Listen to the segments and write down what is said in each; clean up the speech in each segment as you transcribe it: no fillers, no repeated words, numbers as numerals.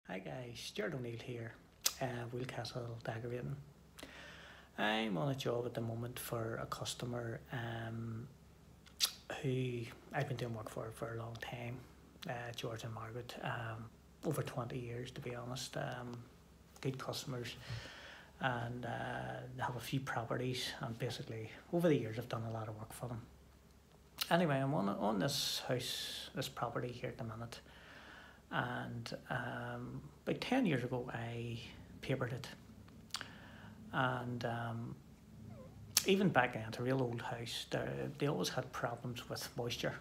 Hi guys, Stuart O'Neill here, Wheelcastle Decorating. I'm on a job at the moment for a customer who I've been doing work for a long time, George and Margaret, over 20 years to be honest. Good customers, and they have a few properties, and basically over the years I've done a lot of work for them. Anyway, I'm on this house, this property here at the minute, and about 10 years ago I papered it, and even back then, it's a real old house. They always had problems with moisture.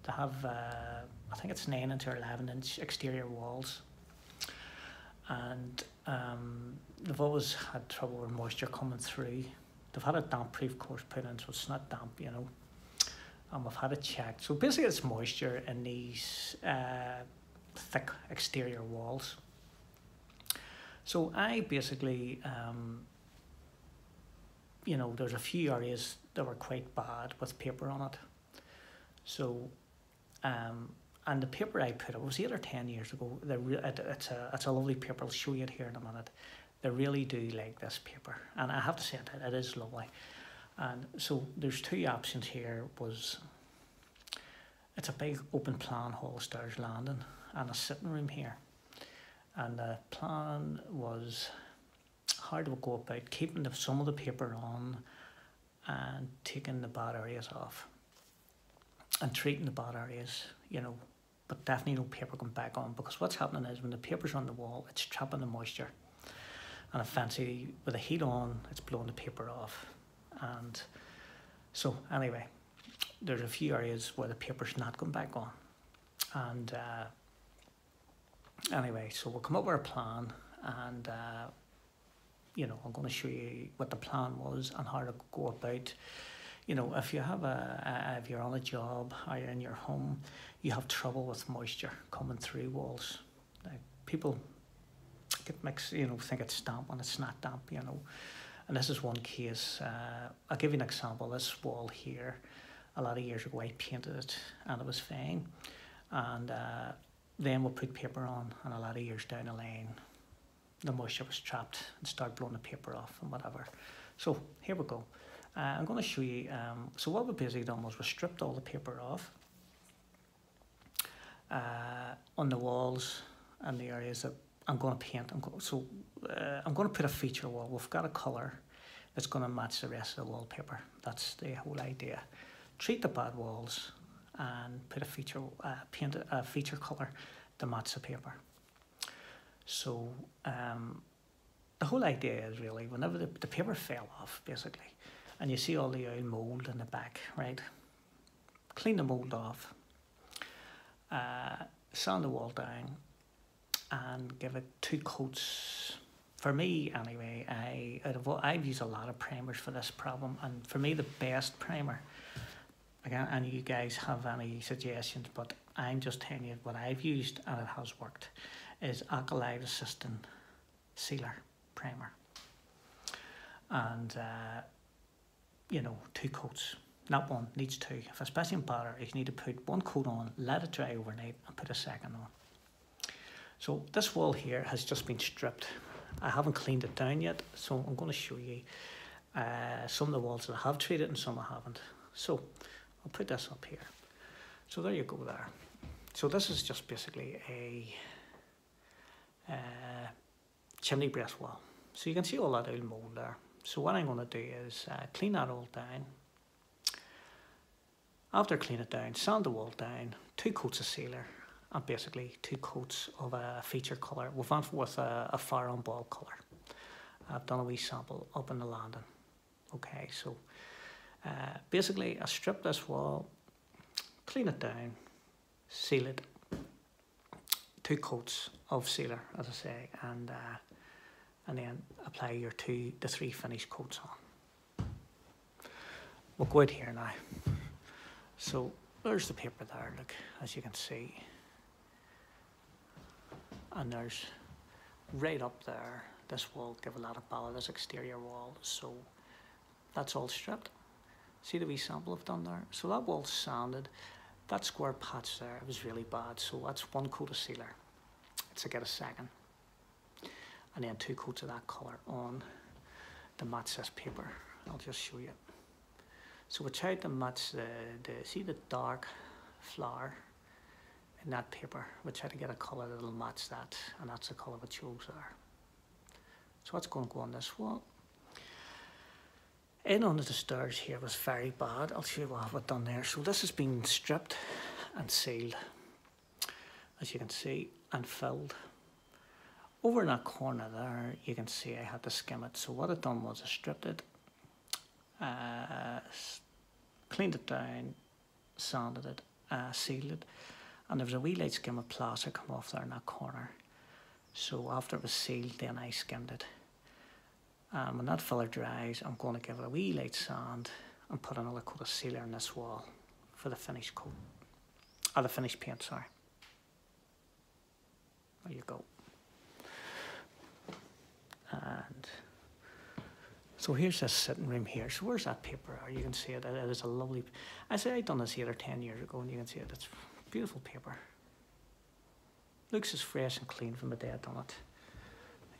They have, I think it's 9 inch or 11-inch exterior walls, and they've always had trouble with moisture coming through. They've had a damp proof course put in, so it's not damp, and we've had it checked. So basically it's moisture in these thick exterior walls. So I basically, there's a few areas that were quite bad with paper on it. So, and the paper I put, it was 8 or 10 years ago. It's a lovely paper. I'll show you it here in a minute. They really do like this paper, and I have to say it is lovely. And so there's two options here. It's a big open plan hall stairs landing and a sitting room here. And the plan was how to go about keeping some of the paper on and taking the bad areas off and treating the bad areas, but definitely no paper going back on, because what's happening is when the paper's on the wall, it's trapping the moisture, and eventually with the heat on, it's blowing the paper off. And so anyway, there's a few areas where the paper's not going back on, and anyway, so we'll come up with a plan, and I'm going to show you what the plan was and how to go about. If you have if you're on a job or you're in your home, you have trouble with moisture coming through walls. Like people get mixed, think it's damp when it's not damp, And this is one case. I'll give you an example. This wall here, a lot of years ago, I painted it and it was fine, and then we'll put paper on, and a lot of years down the line, the moisture was trapped and started blowing the paper off and whatever. So here we go. I'm going to show you. So what we basically done was we stripped all the paper off on the walls and the areas that I'm going to paint. I'm going to put a feature wall. We've got a colour that's going to match the rest of the wallpaper. That's the whole idea. Treat the bad walls and put a feature, paint a feature colour to match the paper. So the whole idea is really, whenever the paper fell off, basically, and you see all the old mould in the back, right? Clean the mould off, sand the wall down, and give it 2 coats. For me, anyway, I've used a lot of primers for this problem, and for me, the best primer, again, and you guys have any suggestions, but I'm just telling you what I've used and it has worked, is alkali resistant sealer primer. And 2 coats, not one, needs 2. If especially in batter, you need to put 1 coat on, let it dry overnight, and put a second on. So this wall here has just been stripped. I haven't cleaned it down yet, so I'm going to show you some of the walls that I have treated and some I haven't. So I'll put this up here. So there you go there. So this is just basically a chimney breast wall. So you can see all that old mould there. So what I'm going to do is clean that all down. After clean it down, sand the wall down, 2 coats of sealer, and basically 2 coats of a feature colour. We've went with a fire on ball colour. I've done a wee sample up in the landing. Okay, so basically I strip this wall, clean it down, seal it, 2 coats of sealer, as I say, and then apply your 2 to 3 finish coats on. We'll go out here now. So there's the paper there, look, as you can see. And there's right up there, this wall give a lot of bother, this exterior wall, so that's all stripped. See the wee sample I've done there? So that wall's sanded. That square patch there was really bad, so that's 1 coat of sealer. to get a second, and then 2 coats of that colour on to match this paper. I'll just show you. So we tried to match see the dark flower in that paper. We tried to get a colour that'll match that, and that's the colour we chose there. So what's going to go on this wall? In under the stairs here was very bad. I'll show you what I've done there. So this has been stripped and sealed, as you can see, and filled. Over in that corner there, you can see I had to skim it. So what I've done was I stripped it, cleaned it down, sanded it, sealed it, and there was a wee light skim of plaster come off there in that corner. So after it was sealed, then I skimmed it. When that filler dries, I'm going to give it a wee light sand and put another coat of sealer in this wall for the finished coat, or the finished paint, sorry. There you go. And so here's this sitting room here. So where's that paper? You can see it. It is a lovely. I said I'd done this 8 or 10 years ago, and you can see it. It's beautiful paper. Looks as fresh and clean from the day I done it.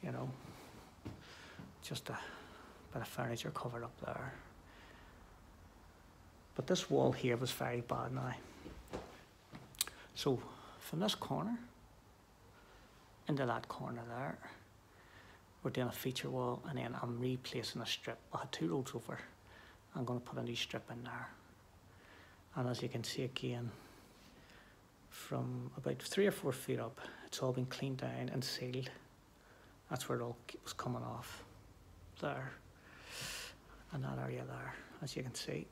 You know, just a bit of furniture covered up there. But this wall here was very bad now. So from this corner into that corner there, we're doing a feature wall, and then I'm replacing a strip. I had 2 rows over. I'm going to put a new strip in there. And as you can see again, from about 3 or 4 feet up, it's all been cleaned down and sealed. That's where it all was coming off. There. And that area there, as you can see.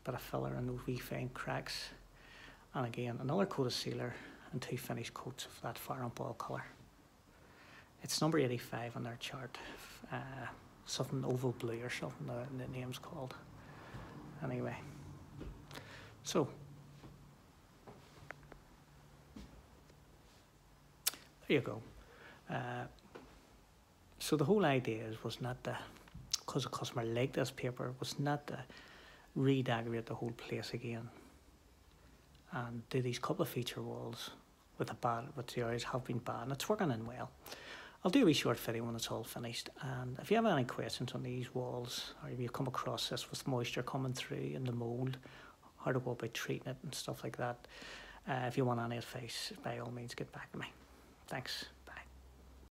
Bit of filler and those wee fine cracks. And again, another coat of sealer and 2 finished coats of that fire and ball colour. It's number 85 on their chart, something oval blue or something the name's called. Anyway, so there you go. So the whole idea was not to, because the customer liked this paper, was not to redecorate the whole place again and do these couple of feature walls with the areas have been bad, and it's working in well. I'll do a wee short video when it's all finished, and if you have any questions on these walls, or if you come across this with moisture coming through in the mould, how to go about treating it and stuff like that, if you want any advice, by all means get back to me. Thanks.